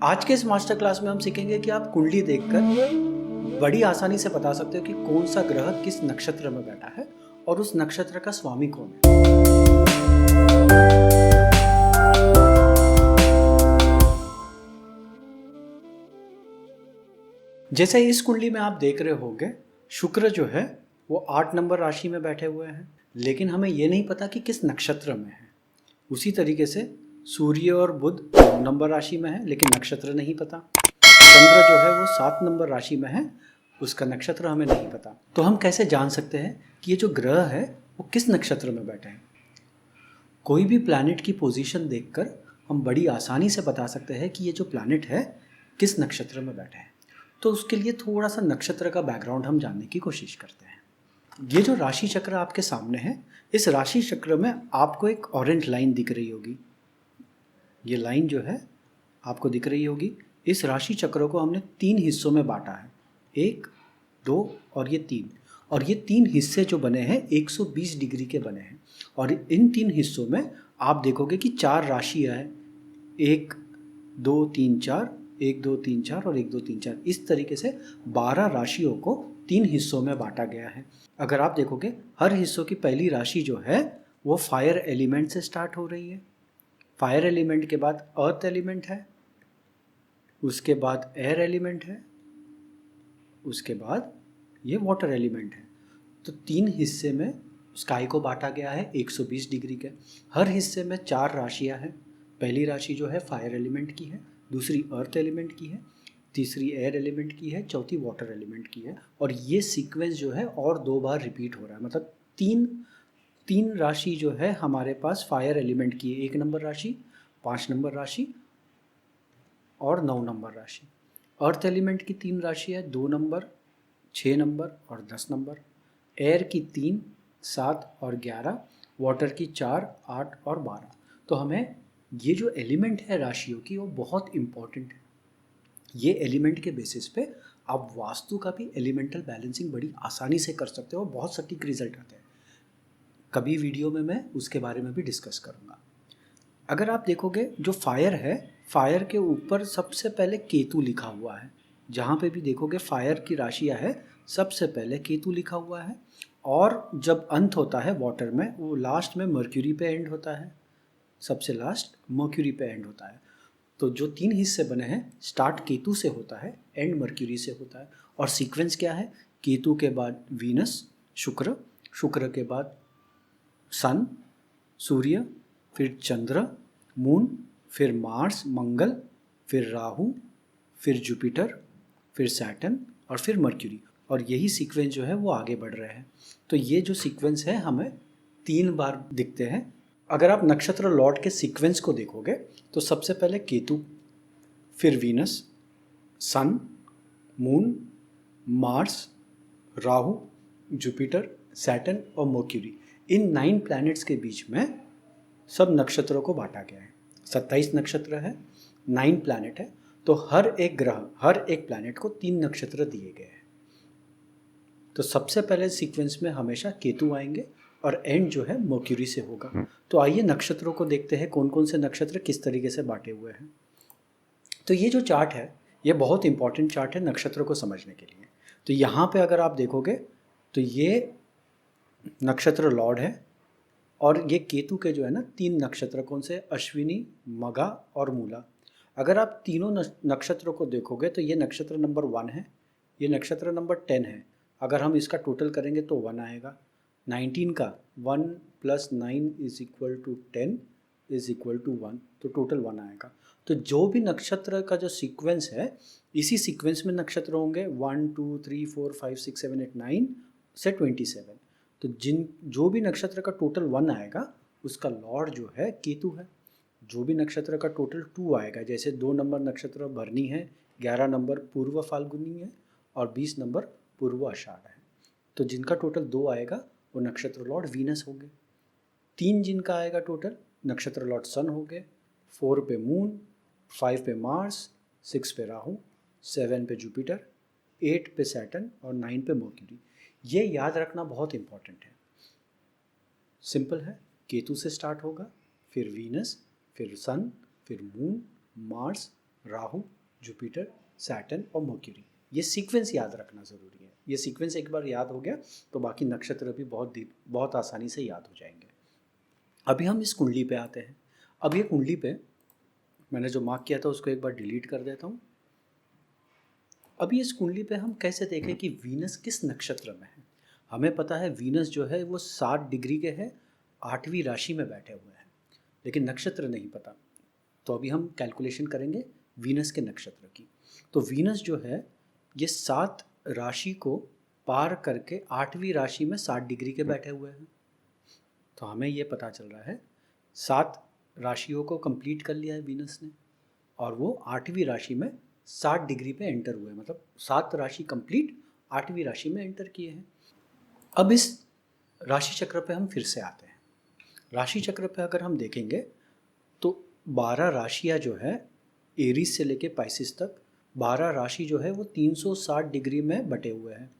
आज के इस मास्टर क्लास में हम सीखेंगे कि आप कुंडली देखकर बड़ी आसानी से बता सकते हो कि कौन सा ग्रह किस नक्षत्र में बैठा है और उस नक्षत्र का स्वामी कौन है। जैसे इस कुंडली में आप देख रहे होंगे, शुक्र जो है वो 8 नंबर राशि में बैठे हुए हैं, लेकिन हमें ये नहीं पता कि किस नक्षत्र में है। उसी तरीके से सूर्य और बुध 9 नंबर राशि में है, लेकिन नक्षत्र नहीं पता। चंद्र जो है वो 7 नंबर राशि में है, उसका नक्षत्र हमें नहीं पता। तो हम कैसे जान सकते हैं कि ये जो ग्रह है वो किस नक्षत्र में बैठे हैं। कोई भी प्लैनेट की पोजीशन देखकर हम बड़ी आसानी से बता सकते हैं कि ये जो प्लैनेट है किस नक्षत्र में बैठे हैं। तो उसके लिए थोड़ा सा नक्षत्र का बैकग्राउंड हम जानने की कोशिश करते हैं। ये जो राशि चक्र आपके सामने है, इस राशि चक्र में आपको एक ऑरेंज लाइन दिख रही होगी। ये लाइन जो है आपको दिख रही होगी। इस राशि चक्र को हमने 3 हिस्सों में बांटा है, 1, 2 और ये 3। और ये 3 हिस्से जो बने हैं 120 डिग्री के बने हैं। और इन 3 हिस्सों में आप देखोगे कि 4 राशियाँ हैं, 1 2 3 4, 1 2 3 4 और 1 2 3 4। इस तरीके से 12 राशियों को 3 हिस्सों में बांटा गया है। अगर आप देखोगे, हर हिस्सों की पहली राशि जो है वो फायर एलिमेंट से स्टार्ट हो रही है। फायर एलिमेंट के बाद अर्थ एलिमेंट है, उसके बाद एयर एलिमेंट है, उसके बाद ये वाटर एलिमेंट है। तो 3 हिस्से में स्काई को बांटा गया है 120 डिग्री के। हर हिस्से में 4 राशियां हैं। पहली राशि जो है फायर एलिमेंट की है, दूसरी अर्थ एलिमेंट की है, तीसरी एयर एलिमेंट की है, चौथी वाटर एलिमेंट की है। और ये सीक्वेंस जो है और 2 बार रिपीट हो रहा है। मतलब तीन राशि जो है हमारे पास फायर एलिमेंट की है, 1 नंबर राशि, 5 नंबर राशि और 9 नंबर राशि। अर्थ एलिमेंट की 3 राशि है, 2 नंबर, 6 नंबर और 10 नंबर। एयर की 3, 7 और 11। वाटर की 4, 8 और 12। तो हमें ये जो एलिमेंट है राशियों की वो बहुत इम्पॉर्टेंट है। ये एलिमेंट के बेसिस पे आप वास्तु का भी एलिमेंटल बैलेंसिंग बड़ी आसानी से कर सकते हो, बहुत सटीक रिजल्ट आते हैं। कभी वीडियो में मैं उसके बारे में भी डिस्कस करूँगा। अगर आप देखोगे, जो फायर है, फायर के ऊपर सबसे पहले केतु लिखा हुआ है। जहाँ पे भी देखोगे फायर की राशियाँ है, सबसे पहले केतु लिखा हुआ है। और जब अंत होता है वाटर में, वो लास्ट में मर्क्यूरी पे एंड होता है। सबसे लास्ट मर्क्यूरी पे एंड होता है। तो जो 3 हिस्से बने हैं, स्टार्ट केतु से होता है, एंड मर्क्यूरी से होता है। और सीक्वेंस क्या है? केतु के बाद वीनस, शुक्र, शुक्र के बाद सन, सूर्य, फिर चंद्र, मून, फिर मार्स, मंगल, फिर राहु, फिर जुपिटर, फिर सैटर्न और फिर मर्क्यूरी। और यही सीक्वेंस जो है वो आगे बढ़ रहे हैं। तो ये जो सीक्वेंस है हमें 3 बार दिखते हैं। अगर आप नक्षत्र लॉर्ड के सीक्वेंस को देखोगे तो सबसे पहले केतु, फिर Venus, Sun, Moon, Mars, Rahu, Jupiter, Saturn और मर्क्यूरी। इन 9 प्लैनेट्स के बीच में सब नक्षत्रों को बांटा गया है। 27 नक्षत्र है, 9 प्लैनेट है। तो हर एक ग्रह, हर एक प्लैनेट को 3 नक्षत्र दिए गए हैं। तो सबसे पहले सीक्वेंस में हमेशा केतु आएंगे और एंड जो है मर्क्यूरी से होगा। तो आइए नक्षत्रों को देखते हैं, कौन कौन से नक्षत्र किस तरीके से बांटे हुए हैं। तो ये जो चार्ट है ये बहुत इंपॉर्टेंट चार्ट है नक्षत्रों को समझने के लिए। तो यहाँ पे अगर आप देखोगे तो ये नक्षत्र लॉर्ड है। और ये केतु के जो है ना 3 नक्षत्र कौन से? अश्विनी, मघा और मूला। अगर आप तीनों नक्षत्रों को देखोगे तो ये नक्षत्र नंबर 1 है, ये नक्षत्र नंबर 10 है। अगर हम इसका टोटल करेंगे तो 1 आएगा। 19 का 1 + 9 = 10 = 1, तो टोटल 1 आएगा। तो जो भी नक्षत्र का जो सीक्वेंस है, इसी सीक्वेंस में नक्षत्र होंगे 1 2 3 4 5 6 7 8 9 से 27। तो जो भी नक्षत्र का टोटल 1 आएगा उसका लॉर्ड जो है केतु है। जो भी नक्षत्र का टोटल 2 आएगा, जैसे 2 नंबर नक्षत्र भरनी है, 11 नंबर पूर्व फाल्गुनी है और 20 नंबर पूर्व आषाढ़ है। तो जिनका टोटल 2 आएगा वो नक्षत्र लॉर्ड वीनस हो गए। 3 जिनका आएगा टोटल, नक्षत्र लॉर्ड सन हो गए। 4 पे मून, 5 पे मार्स, 6 पे राहु, 7 पे जुपिटर, 8 पे सैटर्न और 9 पे मर्क्यूरी। ये याद रखना बहुत इंपॉर्टेंट है। सिंपल है, केतु से स्टार्ट होगा, फिर वीनस, फिर सन, फिर moon, Mars, Rahu, Jupiter, Saturn और मर्क्यूरी। ये सीक्वेंस याद रखना ज़रूरी है। ये सीक्वेंस एक बार याद हो गया तो बाकी नक्षत्र भी बहुत आसानी से याद हो जाएंगे। अभी हम इस कुंडली पे आते हैं। अब ये कुंडली पे मैंने जो मार्क किया था उसको एक बार डिलीट कर देता हूँ। अभी इस कुंडली पे हम कैसे देखें कि वीनस किस नक्षत्र में है। हमें पता है वीनस जो है वो 60 डिग्री के है, 8वीं राशि में बैठे हुए हैं, लेकिन नक्षत्र नहीं पता। तो अभी हम कैलकुलेशन करेंगे वीनस के नक्षत्र की। तो वीनस जो है ये 7 राशि को पार करके 8वीं राशि में 60 डिग्री के बैठे हुए हैं। तो हमें ये पता चल रहा है 7 राशियों को कंप्लीट कर लिया है वीनस ने, और वो 8वीं राशि में 60 डिग्री पे एंटर हुए, मतलब 7 राशि कंप्लीट 8वीं राशि में एंटर किए हैं। अब इस राशि चक्र पे हम फिर से आते हैं। राशि चक्र पे अगर हम देखेंगे तो 12 राशियाँ जो है एरीज से लेके पाइसिस तक, 12 राशि जो है वो 360 डिग्री में बटे हुए हैं।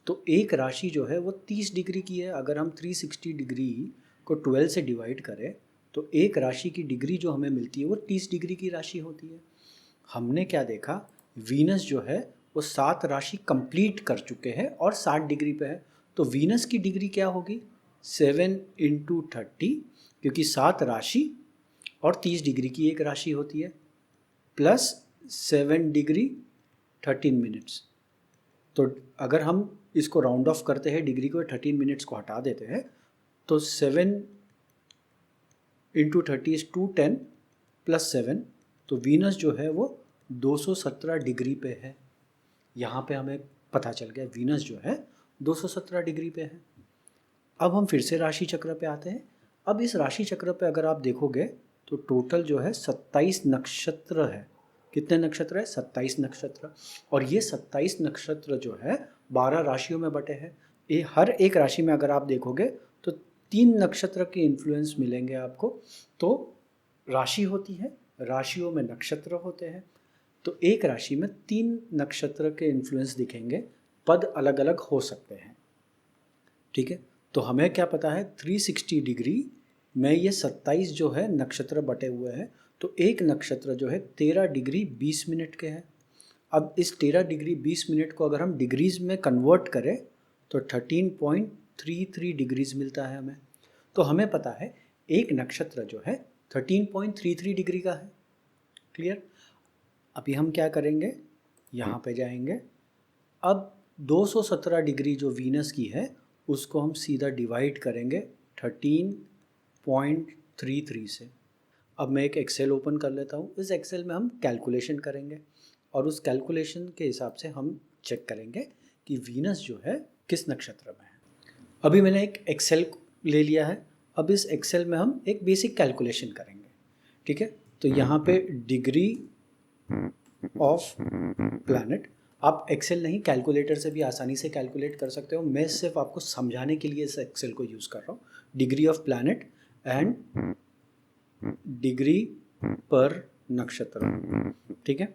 तो एक राशि जो है वो 30 डिग्री की है। अगर हम 360 डिग्री को 12 से डिवाइड करें तो एक राशि की डिग्री जो हमें मिलती है वो 30 डिग्री की राशि होती है। हमने क्या देखा, वीनस जो है वो 7 राशि कंप्लीट कर चुके हैं और 60 डिग्री पे है। तो वीनस की डिग्री क्या होगी, 7 इंटू 30, क्योंकि 7 राशि और 30 डिग्री की एक राशि होती है, प्लस 7 डिग्री 13 मिनट्स। तो अगर हम इसको राउंड ऑफ करते हैं, डिग्री को 13 मिनट्स को हटा देते हैं, तो 7 इंटू 30 इज 210 प्लस 7, तो वीनस जो है वो 217 डिग्री पे है। यहाँ पे हमें पता चल गया वीनस जो है 217 डिग्री पे है। अब हम फिर से राशि चक्र पे आते हैं। अब इस राशि चक्र पे अगर आप देखोगे तो टोटल जो है 27 नक्षत्र है। कितने नक्षत्र है, 27 नक्षत्र। और ये 27 नक्षत्र जो है 12 राशियों में बटे हैं। ये हर एक राशि में अगर आप देखोगे तो 3 नक्षत्र के इन्फ्लुएंस मिलेंगे आपको। तो राशि होती है, राशियों में नक्षत्र होते हैं, तो एक राशि में 3 नक्षत्र के इन्फ्लुएंस दिखेंगे। पद अलग अलग हो सकते हैं, ठीक है। तो हमें क्या पता है 360 डिग्री में ये 27 जो है नक्षत्र बटे हुए हैं। तो एक नक्षत्र जो है 13 डिग्री 20 मिनट के हैं। अब इस 13 डिग्री 20 मिनट को अगर हम डिग्रीज में कन्वर्ट करें तो 13.33 डिग्रीज मिलता है हमें। तो हमें पता है एक नक्षत्र जो है 13.33 डिग्री का है। क्लियर। अभी हम क्या करेंगे, यहाँ पे जाएंगे। अब 217 डिग्री जो वीनस की है उसको हम सीधा डिवाइड करेंगे 13.33 से। अब मैं एक एक्सेल ओपन कर लेता हूँ। इस एक्सेल में हम कैलकुलेशन करेंगे और उस कैलकुलेशन के हिसाब से हम चेक करेंगे कि वीनस जो है किस नक्षत्र में है। अभी मैंने एक एक्सेल ले लिया है। अब इस एक्सेल में हम एक बेसिक कैलकुलेशन करेंगे, ठीक है। तो यहाँ पे डिग्री ऑफ प्लैनेट, आप एक्सेल नहीं कैलकुलेटर से भी आसानी से कैलकुलेट कर सकते हो। मैं सिर्फ आपको समझाने के लिए इस एक्सेल को यूज़ कर रहा हूँ। Degree of planet and degree पर नक्षत्र, ठीक है।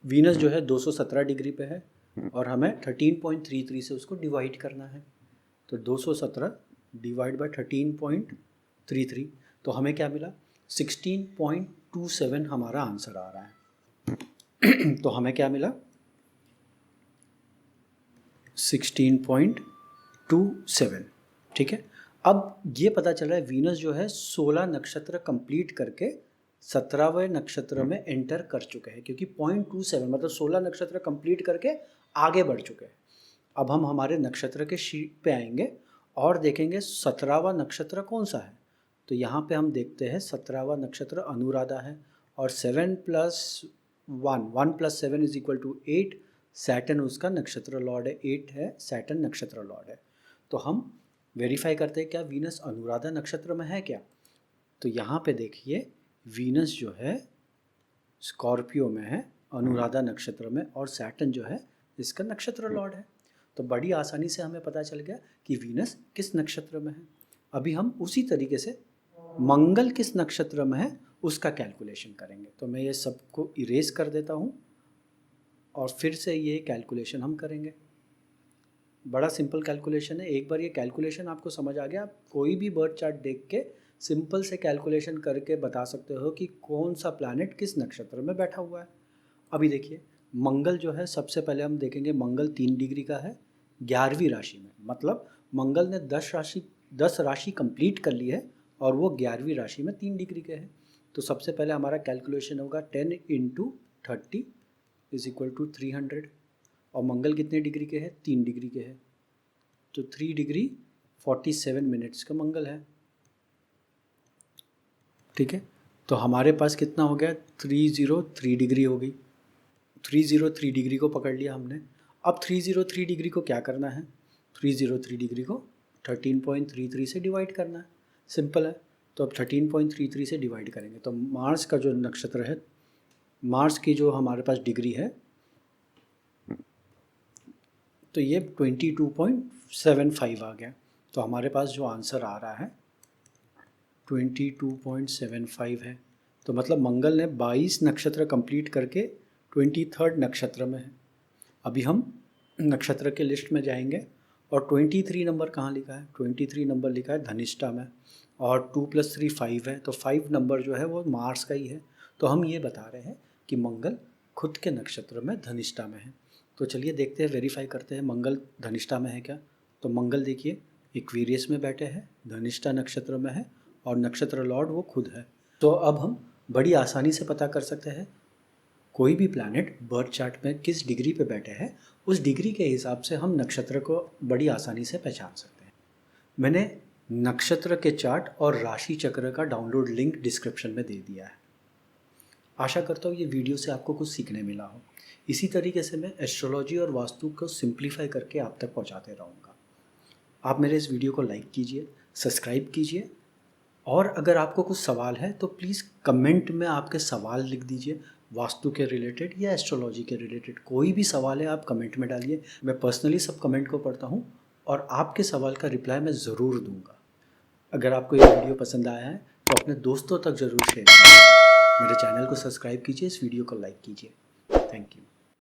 वीनस जो है 217 डिग्री पे है और हमें 13.33 से उसको डिवाइड करना है। तो 217 डिवाइड बाय 13.33, तो हमें क्या मिला 16.27 हमारा आंसर आ रहा है। तो हमें क्या मिला 16.27, ठीक है। अब ये पता चल रहा है वीनस जो है 16 नक्षत्र कंप्लीट करके 17वें नक्षत्र में एंटर कर चुके हैं, क्योंकि 0.27 मतलब 16 नक्षत्र कंप्लीट करके आगे बढ़ चुके हैं। अब हम हमारे नक्षत्र के शीट पे आएंगे और देखेंगे 17वां नक्षत्र कौन सा है। तो यहाँ पे हम देखते हैं 17वां नक्षत्र अनुराधा है और 7 + 1 + 7 = 8। सैटर्न उसका नक्षत्र लॉर्ड है, 8 है सैटर्न नक्षत्र लॉर्ड है। तो हम वेरीफाई करते हैं क्या वीनस अनुराधा नक्षत्र में है क्या। तो यहाँ पे देखिए वीनस जो है स्कॉर्पियो में है, अनुराधा नक्षत्र में, और सैटर्न जो है इसका नक्षत्र लॉर्ड है। तो बड़ी आसानी से हमें पता चल गया कि वीनस किस नक्षत्र में है। अभी हम उसी तरीके से मंगल किस नक्षत्र में है उसका कैलकुलेशन करेंगे। तो मैं ये सबको इरेज कर देता हूँ और फिर से ये कैलकुलेशन हम करेंगे। बड़ा सिंपल कैलकुलेशन है। एक बार ये कैलकुलेशन आपको समझ आ गया, आप कोई भी बर्थ चार्ट देख के सिंपल से कैलकुलेशन करके बता सकते हो कि कौन सा प्लैनेट किस नक्षत्र में बैठा हुआ है। अभी देखिए मंगल जो है, सबसे पहले हम देखेंगे मंगल 3 डिग्री का है 11वीं राशि में, मतलब मंगल ने 10 राशि कंप्लीट कर ली है और वो 11वीं राशि में 3 डिग्री के है। तो सबसे पहले हमारा कैलकुलेशन होगा 10 × 30 = 300। और मंगल कितने डिग्री के है? 3 डिग्री के है, तो 3 डिग्री 47 मिनट्स का मंगल है। ठीक है, तो हमारे पास कितना हो गया? 303 डिग्री हो गई। 303 डिग्री को पकड़ लिया हमने। अब 303 डिग्री को क्या करना है? 303 डिग्री को 13.33 से डिवाइड करना है। सिंपल है, तो अब 13.33 से डिवाइड करेंगे तो मार्स का जो नक्षत्र है, मार्स की जो हमारे पास डिग्री है, तो ये 22.75 आ गया। तो हमारे पास जो आंसर आ रहा है 22.75 है। तो मतलब मंगल ने 22 नक्षत्र कंप्लीट करके 23rd नक्षत्र में है। अभी हम नक्षत्र के लिस्ट में जाएंगे और 23 नंबर कहाँ लिखा है? 23 नंबर लिखा है धनिष्ठा में, और 2 + 3 5 है, तो 5 नंबर जो है वो मार्स का ही है। तो हम ये बता रहे हैं कि मंगल खुद के नक्षत्र में धनिष्ठा में है। तो चलिए देखते हैं, वेरीफाई करते हैं मंगल धनिष्ठा में है क्या। तो मंगल देखिए एक्वेरियस में बैठे हैं, धनिष्ठा नक्षत्र में है और नक्षत्र लॉर्ड वो खुद है। तो अब हम बड़ी आसानी से पता कर सकते हैं कोई भी प्लैनेट बर्थ चार्ट में किस डिग्री पे बैठे हैं, उस डिग्री के हिसाब से हम नक्षत्र को बड़ी आसानी से पहचान सकते हैं। मैंने नक्षत्र के चार्ट और राशि चक्र का डाउनलोड लिंक डिस्क्रिप्शन में दे दिया है। आशा करता हूँ ये वीडियो से आपको कुछ सीखने मिला हो। इसी तरीके से मैं एस्ट्रोलॉजी और वास्तु को सिंप्लीफाई करके आप तक पहुँचाते रहूँगा। आप मेरे इस वीडियो को लाइक कीजिए, सब्सक्राइब कीजिए, और अगर आपको कुछ सवाल है तो प्लीज़ कमेंट में आपके सवाल लिख दीजिए, वास्तु के रिलेटेड या एस्ट्रोलॉजी के रिलेटेड कोई भी सवाल है आप कमेंट में डालिए। मैं पर्सनली सब कमेंट को पढ़ता हूँ और आपके सवाल का रिप्लाई मैं ज़रूर दूंगा। अगर आपको ये वीडियो पसंद आया है तो अपने दोस्तों तक ज़रूर शेयर कीजिए। मेरे चैनल को सब्सक्राइब कीजिए, इस वीडियो को लाइक कीजिए। Thank you.